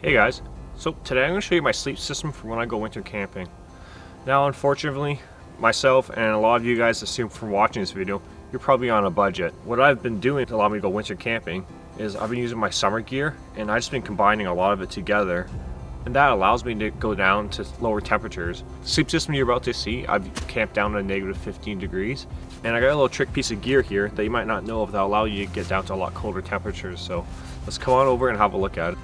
Hey guys, so today I'm going to show you my sleep system for when I go winter camping. Now unfortunately, myself and a lot of you guys assume from watching this video, you're probably on a budget. What I've been doing to allow me to go winter camping is I've been using my summer gear and I've just been combining a lot of it together, and that allows me to go down to lower temperatures. The sleep system you're about to see, I've camped down to negative 15 degrees, and I got a little trick piece of gear here that you might not know of that will allow you to get down to a lot colder temperatures. So let's come on over and have a look at it.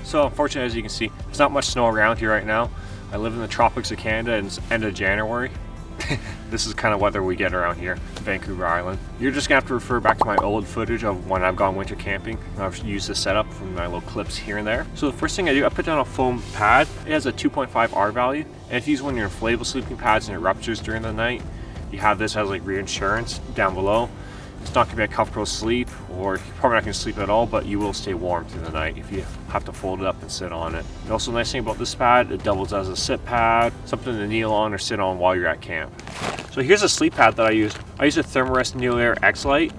So unfortunately, as you can see, there's not much snow around here right now. I live in the tropics of Canada and it's end of January. This is kind of weather we get around here, Vancouver Island. You're just gonna have to refer back to my old footage of when I've gone winter camping. I've used this setup from my little clips here and there. So the first thing I do, I put down a foam pad. It has a 2.5 R value. And if you use one of your inflatable sleeping pads and it ruptures during the night, you have this as like reinsurance down below. It's not going to be a comfortable sleep, or you're probably not going to sleep at all, but you will stay warm through the night if you have to fold it up and sit on it. And also the nice thing about this pad, it doubles as a sit pad, something to kneel on or sit on while you're at camp. So here's a sleep pad that I use. I use a Thermarest Neo Air X Lite.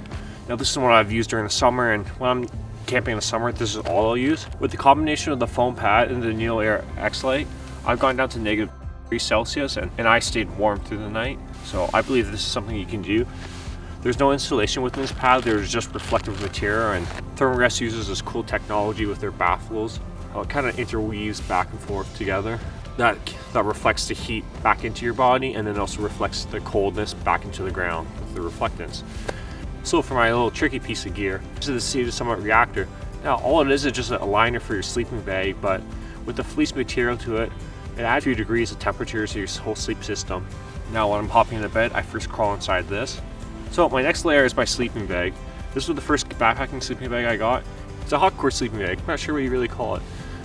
Now this is one I've used during the summer, and when I'm camping in the summer, this is all I'll use. With the combination of the foam pad and the Neo Air X Lite, I've gone down to negative 3 Celsius and I stayed warm through the night. So I believe this is something you can do. There's no insulation within this pad, there's just reflective material, and Thermarest uses this cool technology with their baffles. How it kind of interweaves back and forth together. That reflects the heat back into your body, and then also reflects the coldness back into the ground with the reflectance. So for my little tricky piece of gear, this is the Seated Summit reactor. Now all it is just a liner for your sleeping bag, but with the fleece material to it, it adds a few degrees of temperature to your whole sleep system. Now when I'm hopping into bed, I first crawl inside this. So my next layer is my sleeping bag. This was the first backpacking sleeping bag I got. It's a hot core sleeping bag, I'm not sure what you really call it.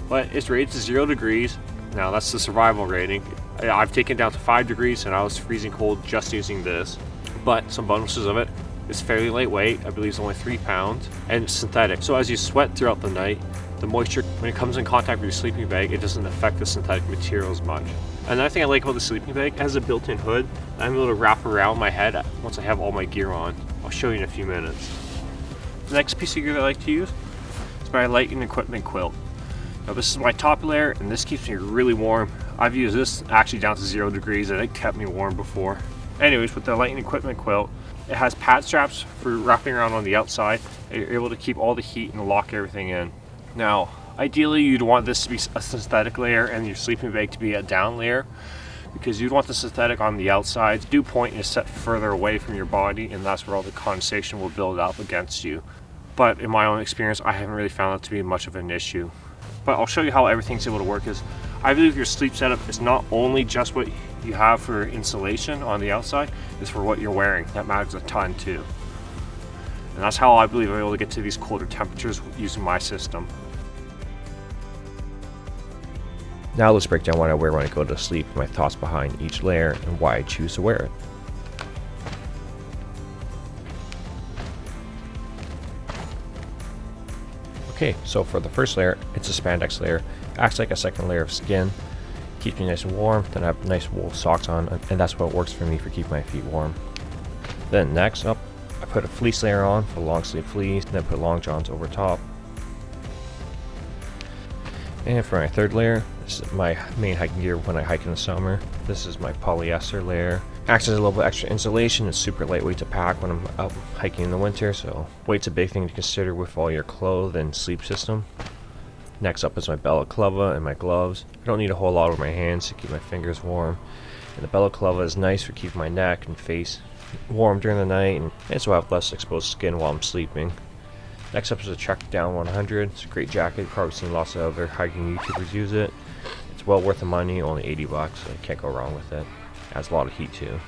But it's rated to 0 degrees. Now that's the survival rating. I've taken it down to 5 degrees and I was freezing cold just using this. But some bonuses of it, it's fairly lightweight, I believe it's only 3 pounds, and it's synthetic. So as you sweat throughout the night, the moisture, when it comes in contact with your sleeping bag, it doesn't affect the synthetic material as much. Another thing I like about the sleeping bag, it has a built-in hood I'm able to wrap around my head once I have all my gear on. I'll show you in a few minutes. The next piece of gear that I like to use is my lighting equipment quilt. Now this is my top layer, and this keeps me really warm. I've used this actually down to 0 degrees, and it kept me warm before. Anyways, with the lighting equipment quilt, it has pad straps for wrapping around on the outside. You're able to keep all the heat and lock everything in. Now, ideally you'd want this to be a synthetic layer and your sleeping bag to be a down layer, because you'd want the synthetic on the outside. The dew point is set further away from your body, and that's where all the condensation will build up against you. But in my own experience, I haven't really found that to be much of an issue. But I'll show you how everything's able to work. I believe your sleep setup is not only just what you have for insulation on the outside, it's for what you're wearing. That matters a ton too. And that's how I believe I'm able to get to these colder temperatures using my system. Now let's break down what I wear when I go to sleep, my thoughts behind each layer, and why I choose to wear it. Okay, so for the first layer, it's a spandex layer. It acts like a second layer of skin. Keeps me nice and warm. Then I have nice wool socks on, and that's what works for me for keeping my feet warm. Then next up, I put a fleece layer on for long sleeve fleece, then put long johns over top. And for my third layer, this is my main hiking gear when I hike in the summer. This is my polyester layer. Acts as a little bit extra insulation. It's super lightweight to pack when I'm out hiking in the winter, so weight's a big thing to consider with all your clothes and sleep system. Next up is my balaclava and my gloves. I don't need a whole lot over my hands to keep my fingers warm. And the balaclava is nice for keeping my neck and face warm during the night, and so I have less exposed skin while I'm sleeping. Next up is a Trek Down 100. It's a great jacket. You've probably seen lots of other hiking YouTubers use it. It's well worth the money, only 80 bucks, so I can't go wrong with it. Adds a lot of heat too.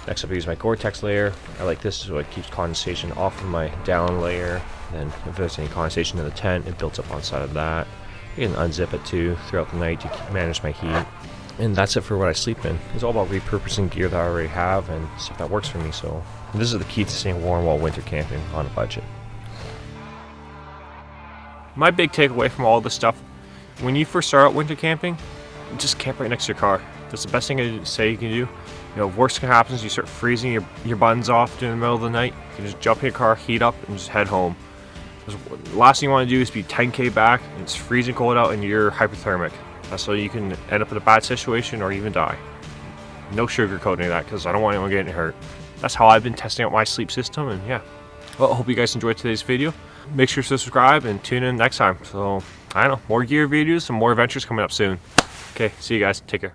Next up I use my Gore-Tex layer. I like this so it keeps condensation off of my down layer. Then if there's any condensation in the tent, it builds up on the side of that. You can unzip it too throughout the night to manage my heat. And that's it for what I sleep in. It's all about repurposing gear that I already have and stuff that works for me. So this is the key to staying warm while winter camping on a budget. My big takeaway from all this stuff When you first start out winter camping, just camp right next to your car. That's the best thing I say you can do. You know, worst can happen is you start freezing your buns off during the middle of the night. You can just jump in your car, heat up, and just head home. The last thing you want to do is be 10K back, and it's freezing cold out, and you're hypothermic. That's so you can end up in a bad situation or even die. No sugarcoating that, because I don't want anyone getting hurt. That's how I've been testing out my sleep system, and yeah. Well, I hope you guys enjoyed today's video. Make sure to subscribe and tune in next time. So, I don't know, more gear videos and more adventures coming up soon. Okay, see you guys. Take care.